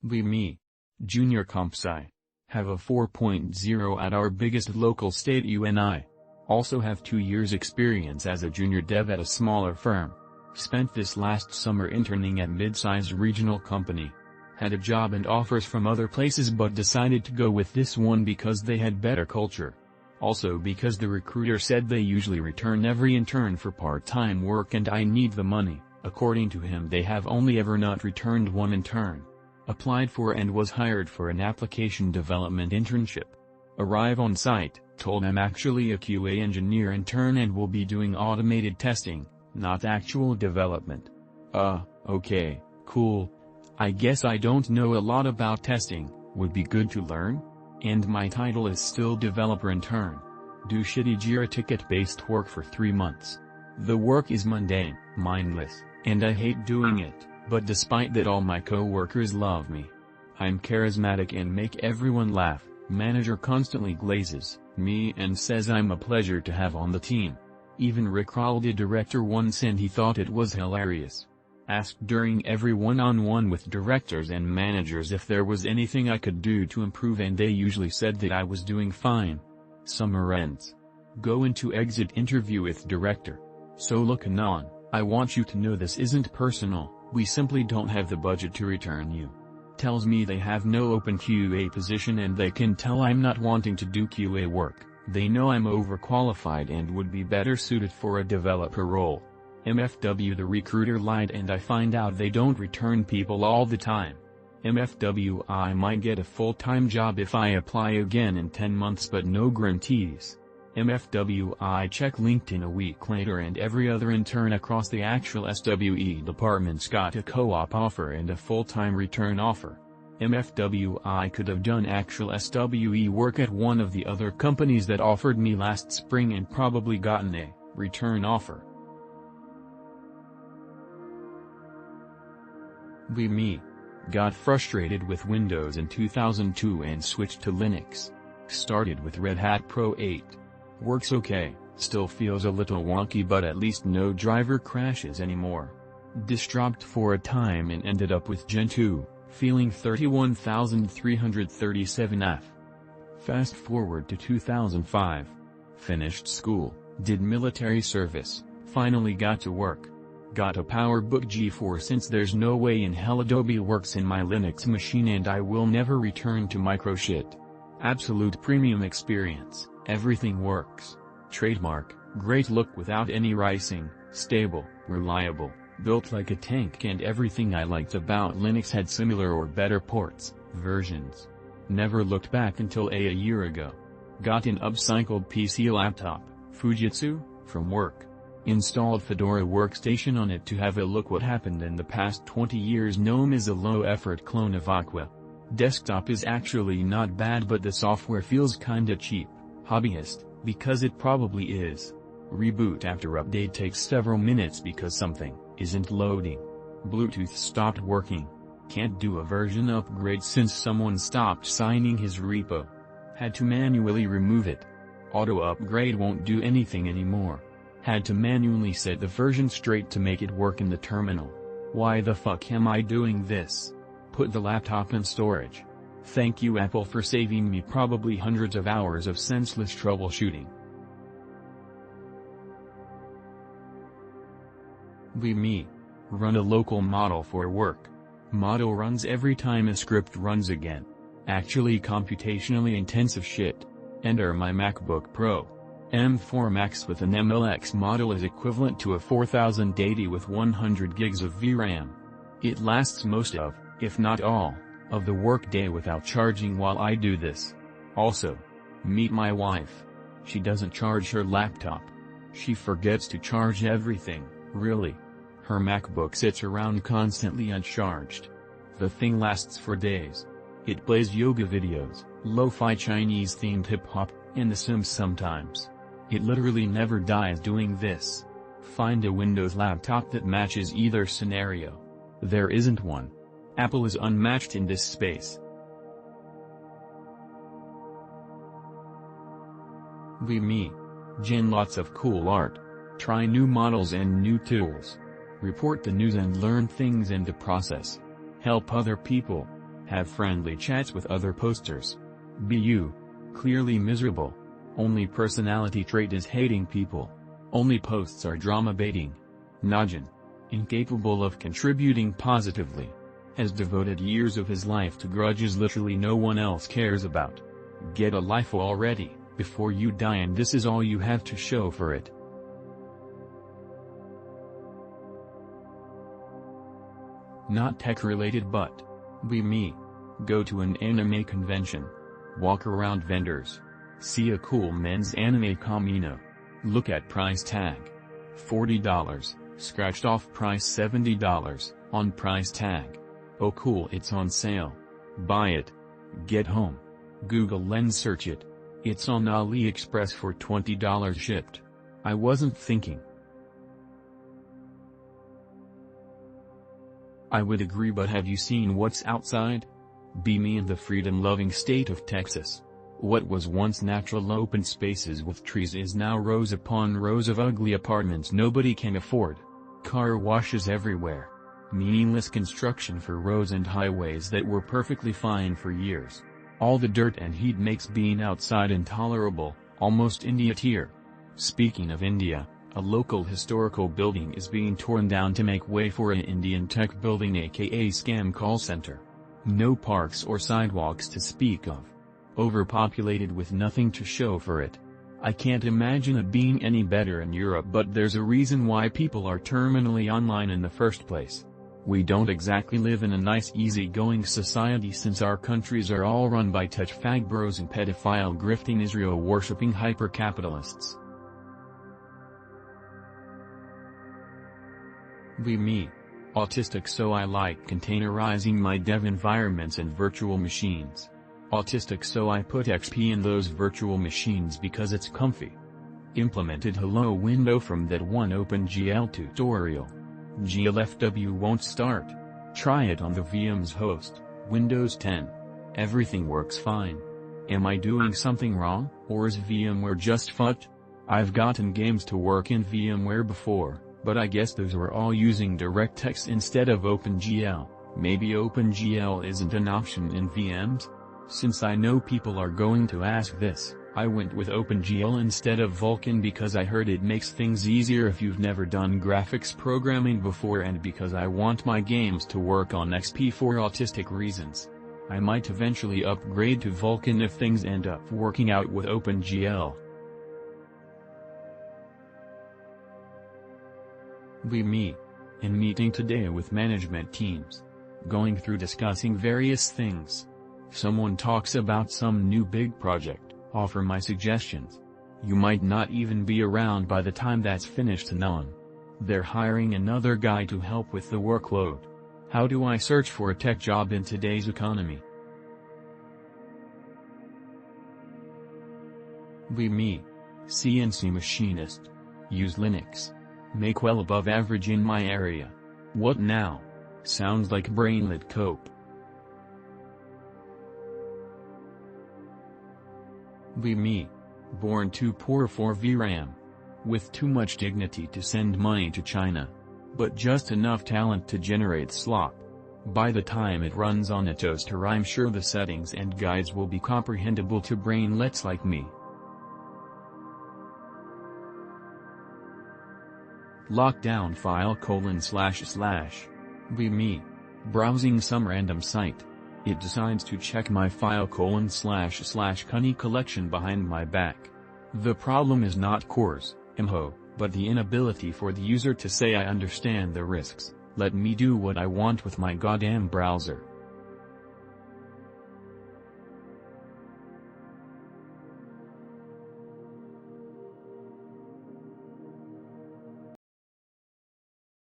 We me. Junior Comp Sci. Have a 4.0 at our biggest local state UNI. Also have 2 years experience as a junior dev at a smaller firm. Spent this last summer interning at mid-sized regional company. Had a job and offers from other places but decided to go with this one because they had better culture. Also because the recruiter said they usually return every intern for part-time work and I need the money. According to him they have only ever not returned one intern. Applied for and was hired for an application development internship. Arrive on site, told I'm actually a QA engineer intern and will be doing automated testing, not actual development. Okay, cool. I guess I don't know a lot about testing, would be good to learn? And my title is still developer intern. Do shitty Jira ticket-based work for 3 months. The work is mundane, mindless, and I hate doing it. But despite that all my co-workers love me. I'm charismatic and make everyone laugh. Manager constantly glazes me and says I'm a pleasure to have on the team. Even rickrolled a director once and he thought it was hilarious. Asked during every one-on-one with directors and managers if there was anything I could do to improve and they usually said that I was doing fine. Summer ends. Go into exit interview with director. So look anon, I want you to know this isn't personal. We simply don't have the budget to return you. Tells me they have no open QA position and they can tell I'm not wanting to do QA work. They know I'm overqualified and would be better suited for a developer role. MFW the recruiter lied and I find out they don't return people all the time. MFW I might get a full-time job if I apply again in 10 months but no guarantees. MFW I check LinkedIn a week later and every other intern across the actual SWE department's got a co-op offer and a full-time return offer. MFW I could have done actual SWE work at one of the other companies that offered me last spring and probably gotten a return offer. We me. Got frustrated with Windows in 2002 and switched to Linux. Started with Red Hat Pro 8. Works okay, still feels a little wonky but at least no driver crashes anymore. Distropped for a time and ended up with Gen 2, feeling 31,337F. Fast forward to 2005. Finished school, did military service, finally got to work. Got a PowerBook G4 since there's no way in hell Adobe works in my Linux machine and I will never return to microshit. Absolute premium experience. Everything works. Trademark, great look without any ricing, stable, reliable, built like a tank and everything I liked about Linux had similar or better ports, versions. Never looked back until a year ago. Got an upcycled PC laptop, Fujitsu, from work. Installed Fedora Workstation on it to have a look what happened in the past 20 years. GNOME is a low-effort clone of Aqua. Desktop is actually not bad but the software feels kinda cheap. Hobbyist, because it probably is. Reboot after update takes several minutes because something isn't loading. Bluetooth stopped working. Can't do a version upgrade since someone stopped signing his repo. Had to manually remove it. Auto upgrade won't do anything anymore. Had to manually set the version straight to make it work in the terminal. Why the fuck am I doing this? Put the laptop in storage. Thank you Apple for saving me probably hundreds of hours of senseless troubleshooting. We me. Run a local model for work. Model runs every time a script runs again. Actually computationally intensive shit. Enter my MacBook Pro. M4 Max with an MLX model is equivalent to a 4080 with 100 gigs of VRAM. It lasts most of, if not all, of the workday without charging while I do this. Also, meet my wife. She doesn't charge her laptop. She forgets to charge everything, really. Her MacBook sits around constantly uncharged. The thing lasts for days. It plays yoga videos, lo-fi Chinese-themed hip-hop, and The Sims sometimes. It literally never dies doing this. Find a Windows laptop that matches either scenario. There isn't one. Apple is unmatched in this space. We me. Gen lots of cool art. Try new models and new tools. Report the news and learn things in the process. Help other people. Have friendly chats with other posters. Be you. Clearly miserable. Only personality trait is hating people. Only posts are drama baiting. Najin. Incapable of contributing positively. Has devoted years of his life to grudges literally no one else cares about. Get a life already, before you die, and this is all you have to show for it. Not tech-related but. Be me. Go to an anime convention. Walk around vendors. See a cool men's anime kamino. Look at price tag. $40. Scratched off price $70. On price tag. Oh cool, it's on sale. Buy it. Get home. Google Lens search it. It's on AliExpress for $20 shipped. I wasn't thinking. I would agree, but have you seen what's outside? Be me in the freedom-loving state of Texas. What was once natural open spaces with trees is now rows upon rows of ugly apartments nobody can afford. Car washes everywhere. Meaningless construction for roads and highways that were perfectly fine for years. All the dirt and heat makes being outside intolerable, almost India tier. Speaking of India, a local historical building is being torn down to make way for an Indian tech building, aka scam call center. No parks or sidewalks to speak of. Overpopulated with nothing to show for it. I can't imagine it being any better in Europe, but there's a reason why people are terminally online in the first place. We don't exactly live in a nice easy-going society, since our countries are all run by touch fag bros and pedophile grifting Israel-worshipping hyper-capitalists. Be me. Autistic, so I like containerizing my dev environments and virtual machines. Autistic, so I put XP in those virtual machines because it's comfy. Implemented hello window from that one OpenGL tutorial. GLFW won't start. Try it on the VM's host, Windows 10. Everything works fine. Am I doing something wrong, or is VMware just fucked? I've gotten games to work in VMware before, but I guess those were all using DirectX instead of OpenGL. Maybe OpenGL isn't an option in VMs? Since I know people are going to ask this, I went with OpenGL instead of Vulkan because I heard it makes things easier if you've never done graphics programming before, and because I want my games to work on XP for autistic reasons. I might eventually upgrade to Vulkan if things end up working out with OpenGL. Be me. In meeting today with management teams. Going through discussing various things. Someone talks about some new big project. Offer my suggestions. You might not even be around by the time that's finished. None. They're hiring another guy to help with the workload. How do I search for a tech job in today's economy? Be me. CNC machinist. Use Linux. Make well above average in my area. What now? Sounds like brainlet cope. Be me. Born too poor for VRAM. With too much dignity to send money to China. But just enough talent to generate slop. By the time it runs on a toaster, I'm sure the settings and guides will be comprehensible to brainlets like me. Lockdown file : Be me. Browsing some random site. It decides to check my file : Cunny collection behind my back. The problem is not cores, imho, but the inability for the user to say I understand the risks, let me do what I want with my goddamn browser.